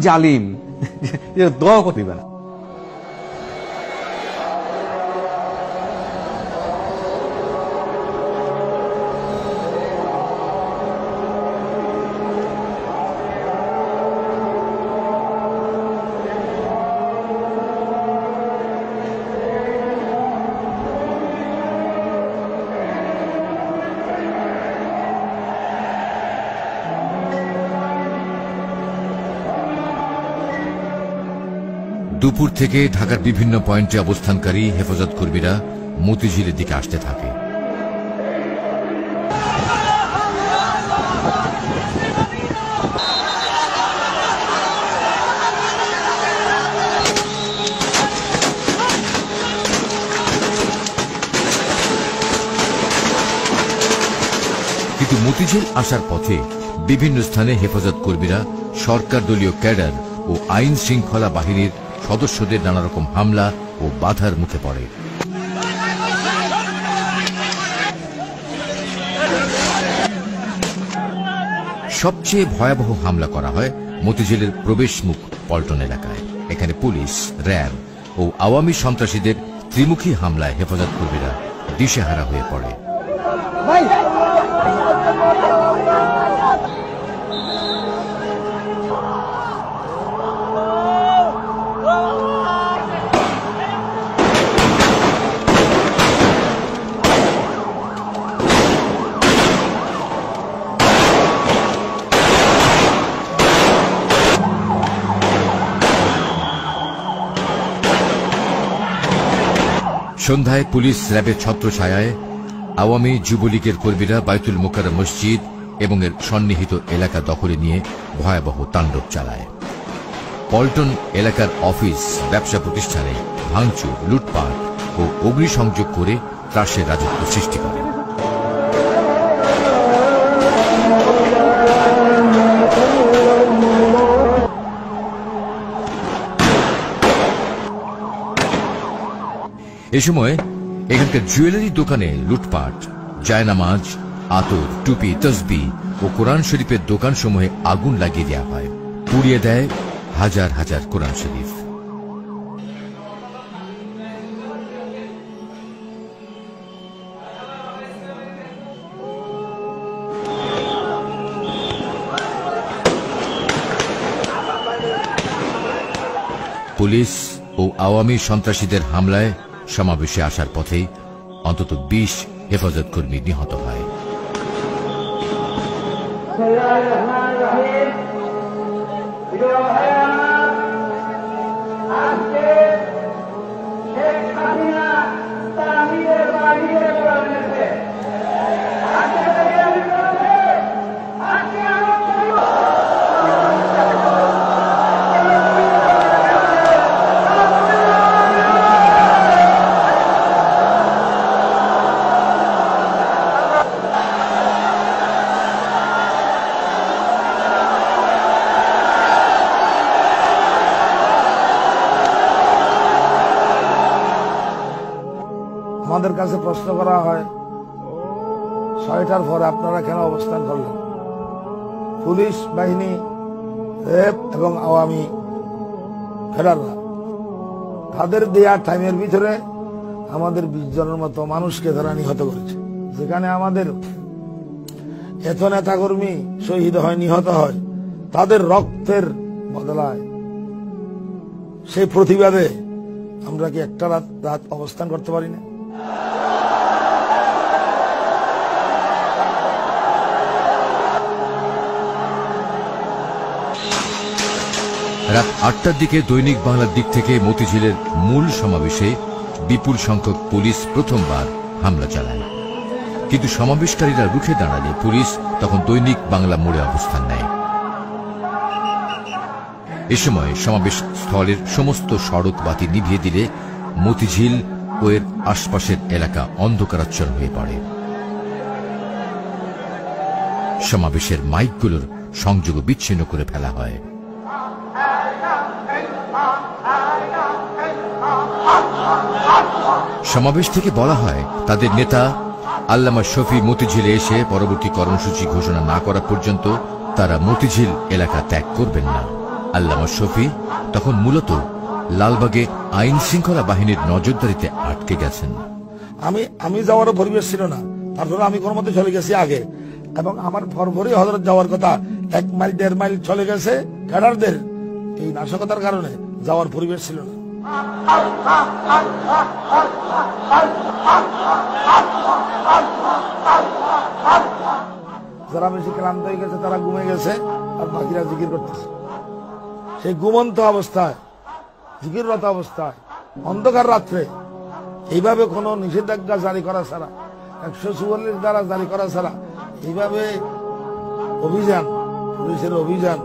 জালিম, দোয়া করতে দিবে না। দুপুর থেকে ঢাকার বিভিন্ন পয়েন্টে অবস্থানকারী হেফাজত কর্মীরা মতিঝিলের দিকে আসতে থাকে। কিন্তু মতিঝিল আসার পথে বিভিন্ন স্থানে হেফাজত কর্মীরা সরকার দলীয় ক্যাডার ও আইন শৃঙ্খলা বাহিনীর সদস্যদের নানা রকম হামলা ও বাধার মুখে পড়ে। সবচেয়ে ভয়াবহ হামলা করা হয় মতিঝিলের প্রবেশ মুখ পল্টন এলাকায়। এখানে পুলিশ, র্যাব ও আওয়ামী সন্ত্রাসীদের ত্রিমুখী হামলায় হেফাজত কর্মীরা দিশেহারা হয়ে পড়ে। সন্ধ্যায় পুলিশ র্যাবের ছত্রছায়ায় আওয়ামী যুবলীগের কর্মীরা বাইতুল মোকাররম মসজিদ এবং এর সন্নিহিত এলাকা দখলে নিয়ে ভয়াবহ তাণ্ডব চালায়। পল্টন এলাকার অফিস, ব্যবসা প্রতিষ্ঠানে ভাঙচুর, লুটপাট ও অগ্নিসংযোগ করে ত্রাসের রাজত্ব সৃষ্টি করে। এ সময় এখানকার জুয়েলারি দোকানে লুটপাট, জায়নামাজ, আতর, টুপি, তসবিহ ও কোরআন শরীফের দোকানসমূহে আগুন লাগিয়ে দেওয়া হয়। পুড়িয়ে দেয় হাজার হাজার কোরআন শরীফ। পুলিশ ও আওয়ামী সন্ত্রাসীদের হামলায় সমাবেশে আসার পথেই অন্তত 20 হেফাজত কর্মী নিহত হয়। আমাদের কাছে প্রশ্ন করা হয়, 6টার পরে আপনারা কেন অবস্থান করলেন? পুলিশ বাহিনী, র্যাব এবং আওয়ামী ফেডাররা তাদের দেয়া টাইমের ভিতরে আমাদের 20 জনের মতো মানুষকে তারা নিহত করেছে। যেখানে আমাদের এত নেতাকর্মী শহীদ হয়, নিহত হয়, তাদের রক্তের বদলায় সেই প্রতিবাদে আমরা কি একটা রাত অবস্থান করতে পারি না? রাত 8টার দিকে দৈনিক বাংলার দিক থেকে মতিঝিলের মূল সমাবেশে বিপুল সংখ্যক পুলিশ প্রথমবার হামলা চালায়। কিন্তু সমাবেশকারীরা রুখে দাঁড়ালে পুলিশ তখন দৈনিক বাংলা মোড়ে অবস্থান নেয়। এ সময় সমাবেশ স্থলের সমস্ত সড়ক বাতি নিভিয়ে দিলে মতিঝিল ও এর আশপাশের এলাকা অন্ধকারাচ্ছন্ন হয়ে পড়ে। সমাবেশের মাইকগুলোর সংযোগ বিচ্ছিন্ন করে ফেলা হয়। সমাবেশ থেকে বলা হয়, তাদের নেতা আল্লামা শফি মতিঝিলে এসে পরবর্তী কর্মসূচি ঘোষণা না করা পর্যন্ত তারা মতিঝিল এলাকা ত্যাগ করবেন না। আল্লামা শফি তখন মূলত লালবাগে আইন শৃঙ্খলা বাহিনীর নজরদারিতে আটকে গেছেন। আমি যাওয়ারও পরিবেশ ছিল না, তারপরে আমি কোনো মতে চলে গেছি আগে, এবং আমার ফরফরি হজরত যাওয়ার কথা 1 মাইল 1.5 মাইল চলে গেছে। ক্যাডারদের এই নাশকতার কারণে যাওয়ার পরিবেশ ছিল না। যারা বেশি ক্লান্ত হয়ে গেছে তারা ঘুমে গেছে, আর বাকিরা জিকির করতেছে। সেই ঘুমন্ত অবস্থায়, জিকিররত অবস্থায়, অন্ধকার রাত্রে এইভাবে কোন নিষেধাজ্ঞা জারি করা ছাড়া, 144 দ্বারা জারি করা ছাড়া এইভাবে অভিযান, পুলিশের অভিযান